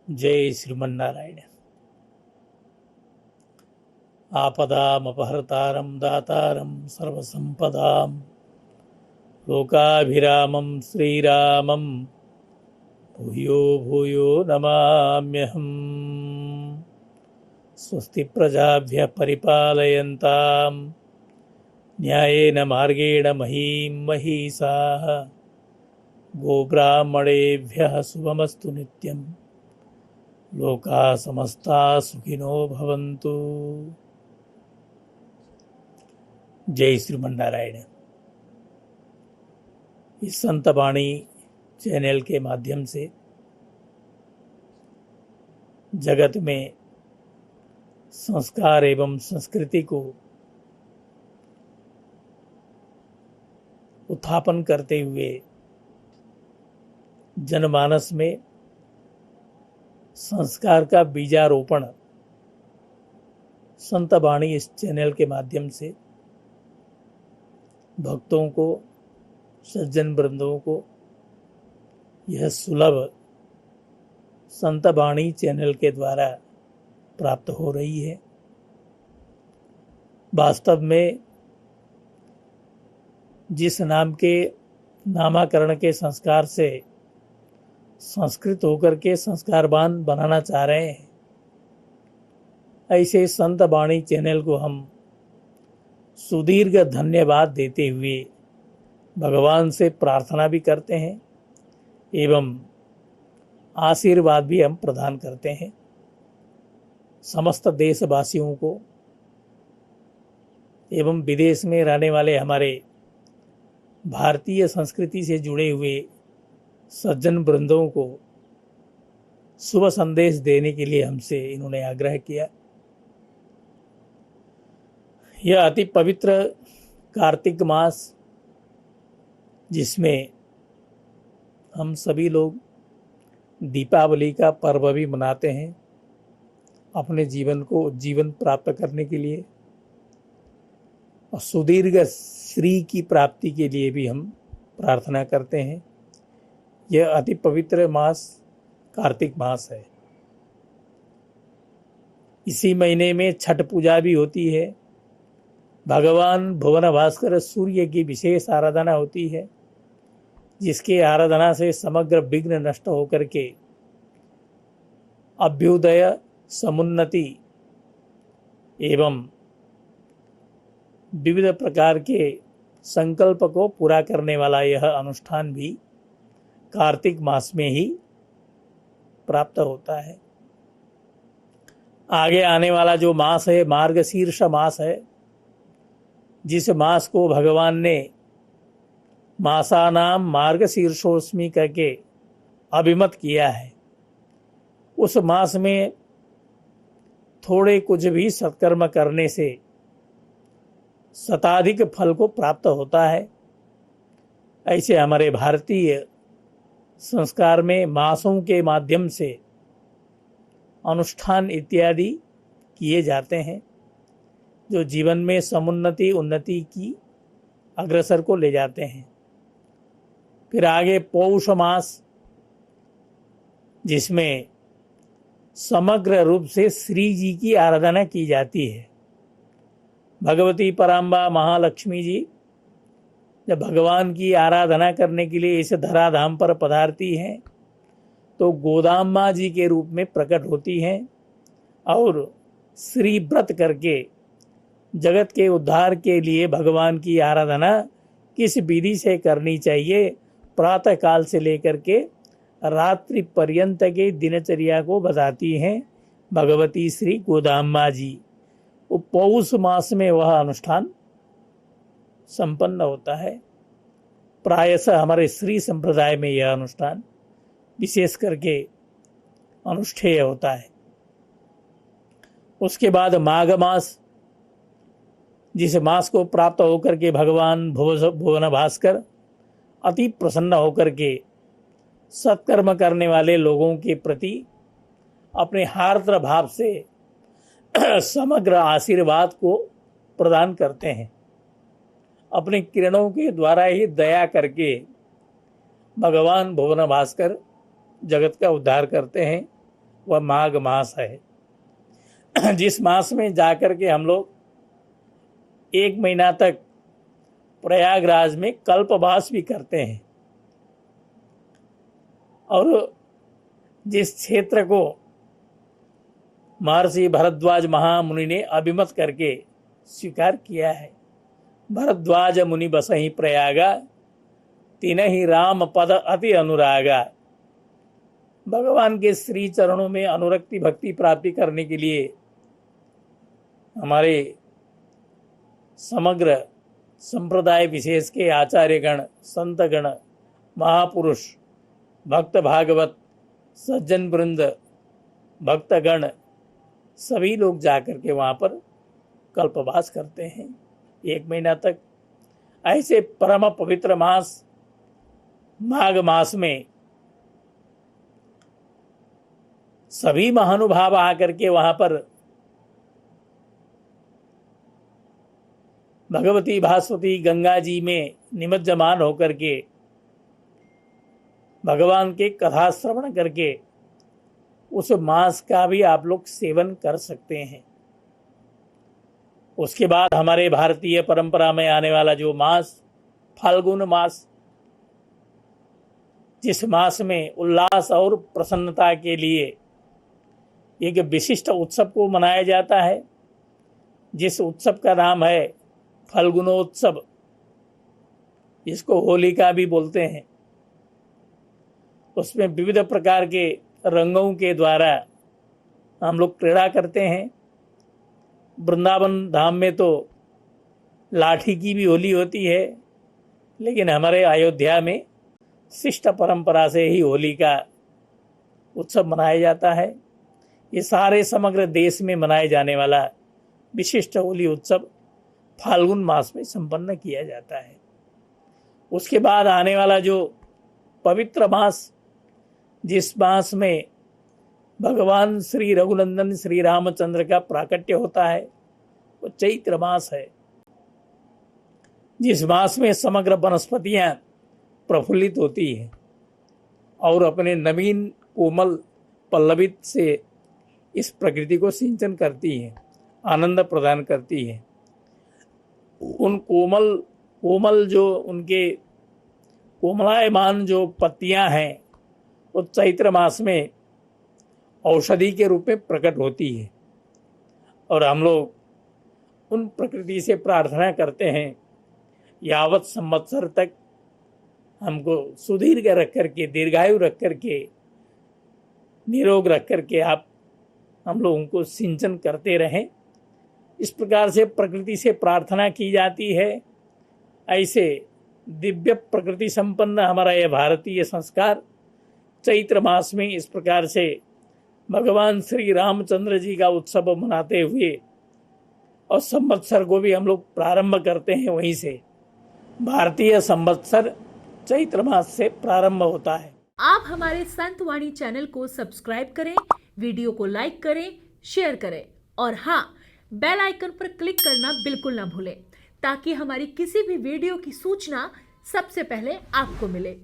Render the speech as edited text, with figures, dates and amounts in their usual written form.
जय श्रीमन्नारायण। आपदामपहर्तारं दातारं सर्वसंपदां लोकाभिरामं श्रीरामं भूयो भूयो नमाम्यहम्। स्वस्ति प्रजाभ्यः परिपालयन्तां न्यायेन मार्गेण महीं महिषाः। गोब्राह्मणेभ्यः शुभमस्तु नित्यम्। लोकाः समस्ताः सुखिनो भवन्तु। जय श्रीमन्नारायण। इस संत वाणी चैनल के माध्यम से जगत में संस्कार एवं संस्कृति को उत्थापन करते हुए जनमानस में संस्कार का बीजारोपण संत वाणी इस चैनल के माध्यम से भक्तों को, सज्जन वृंदों को यह सुलभ संत वाणी चैनल के द्वारा प्राप्त हो रही है। वास्तव में जिस नाम के नामाकरण के संस्कार से संस्कृत होकर के संस्कारवान बनाना चाह रहे हैं, ऐसे संत वाणी चैनल को हम सुदीर्घ धन्यवाद देते हुए भगवान से प्रार्थना भी करते हैं एवं आशीर्वाद भी हम प्रदान करते हैं। समस्त देशवासियों को एवं विदेश में रहने वाले हमारे भारतीय संस्कृति से जुड़े हुए सज्जन वृंदों को शुभ संदेश देने के लिए हमसे इन्होंने आग्रह किया। यह अति पवित्र कार्तिक मास, जिसमें हम सभी लोग दीपावली का पर्व भी मनाते हैं, अपने जीवन को जीवन प्राप्त करने के लिए और सुदीर्घ श्री की प्राप्ति के लिए भी हम प्रार्थना करते हैं। यह अति पवित्र मास कार्तिक मास है। इसी महीने में छठ पूजा भी होती है। भगवान भुवन भास्कर सूर्य की विशेष आराधना होती है, जिसके आराधना से समग्र विघ्न नष्ट होकर के अभ्युदय, समुन्नति एवं विविध प्रकार के संकल्प को पूरा करने वाला यह अनुष्ठान भी कार्तिक मास में ही प्राप्त होता है। आगे आने वाला जो मास है मार्गशीर्ष मास है, जिस मास को भगवान ने मासानाम मार्गशीर्षोस्मि करके अभिमत किया है, उस मास में थोड़े कुछ भी सत्कर्म करने से शताधिक फल को प्राप्त होता है। ऐसे हमारे भारतीय संस्कार में मासों के माध्यम से अनुष्ठान इत्यादि किए जाते हैं, जो जीवन में समुन्नति उन्नति की अग्रसर को ले जाते हैं। फिर आगे पौष मास, जिसमें समग्र रूप से श्री जी की आराधना की जाती है। भगवती पराम्बा महालक्ष्मी जी जब भगवान की आराधना करने के लिए इस धराधाम पर पधारती हैं, तो गोदाम्मा जी के रूप में प्रकट होती हैं और श्री व्रत करके जगत के उद्धार के लिए भगवान की आराधना किस विधि से करनी चाहिए, प्रातः काल से लेकर के रात्रि पर्यंत के दिनचर्या को बताती हैं भगवती श्री गोदाम्मा जी। वो पौष मास में वह अनुष्ठान संपन्न होता है। प्रायशः हमारे श्री संप्रदाय में यह अनुष्ठान विशेष करके अनुष्ठेय होता है। उसके बाद माघ मास, जिस मास को प्राप्त होकर के भगवान भुवन भास्कर अति प्रसन्न होकर के सत्कर्म करने वाले लोगों के प्रति अपने हार्द्र भाव से समग्र आशीर्वाद को प्रदान करते हैं। अपने किरणों के द्वारा ही दया करके भगवान भुवन भास्कर जगत का उद्धार करते हैं, वह माघ मास है, जिस मास में जाकर के हम लोग 1 महीना तक प्रयागराज में कल्पवास भी करते हैं। और जिस क्षेत्र को महर्षि भरद्वाज महामुनि ने अभिमत करके स्वीकार किया है, भरद्वाज मुनि बसहि प्रयागा, तिनहि राम पद अति अनुरागा। भगवान के श्री चरणों में अनुरक्ति भक्ति प्राप्ति करने के लिए हमारे समग्र संप्रदाय विशेष के आचार्यगण, संतगण, महापुरुष, भक्त भागवत, सज्जन वृंद, भक्तगण सभी लोग जाकर के वहाँ पर कल्पवास करते हैं 1 महीना तक। ऐसे परम पवित्र मास माघ मास में सभी महानुभाव आकर के वहाँ पर भगवती भास्वती गंगा जी में निमज्जमान होकर के भगवान के कथा श्रवण करके उस मास का भी आप लोग सेवन कर सकते हैं। उसके बाद हमारे भारतीय परंपरा में आने वाला जो मास फाल्गुन मास, जिस मास में उल्लास और प्रसन्नता के लिए एक विशिष्ट उत्सव को मनाया जाता है, जिस उत्सव का नाम है फाल्गुनोत्सव, जिसको होलिका भी बोलते हैं। उसमें विविध प्रकार के रंगों के द्वारा हम लोग क्रीड़ा करते हैं। वृंदावन धाम में तो लाठी की भी होली होती है, लेकिन हमारे अयोध्या में शिष्ट परंपरा से ही होली का उत्सव मनाया जाता है। ये सारे समग्र देश में मनाए जाने वाला विशिष्ट होली उत्सव फाल्गुन मास में संपन्न किया जाता है। उसके बाद आने वाला जो पवित्र मास, जिस मास में भगवान श्री रघुनंदन श्री रामचंद्र का प्राकट्य होता है, वो चैत्र मास है। जिस मास में समग्र वनस्पतियां प्रफुल्लित होती हैं और अपने नवीन कोमल पल्लवित से इस प्रकृति को सिंचन करती हैं, आनंद प्रदान करती हैं। उन कोमल जो उनके कोमलायमान जो पत्तियां हैं, वो चैत्र मास में औषधि के रूप में प्रकट होती है। और हम लोग उन प्रकृति से प्रार्थना करते हैं यावत संवत्सर तक हमको सुदीर्घ रख करके, दीर्घायु रख करके, निरोग रख करके आप हम लोग उनको सिंचन करते रहें। इस प्रकार से प्रकृति से प्रार्थना की जाती है। ऐसे दिव्य प्रकृति संपन्न हमारा यह भारतीय संस्कार चैत्र मास में इस प्रकार से भगवान श्री रामचंद्र जी का उत्सव मनाते हुए और संवत्सर को भी हम लोग प्रारंभ करते हैं वहीं से। भारतीय संवत्सर चैत्र मास से प्रारंभ होता है। आप हमारे संत वाणी चैनल को सब्सक्राइब करें, वीडियो को लाइक करें, शेयर करें और हाँ, बेल आइकन पर क्लिक करना बिल्कुल ना भूलें, ताकि हमारी किसी भी वीडियो की सूचना सबसे पहले आपको मिले।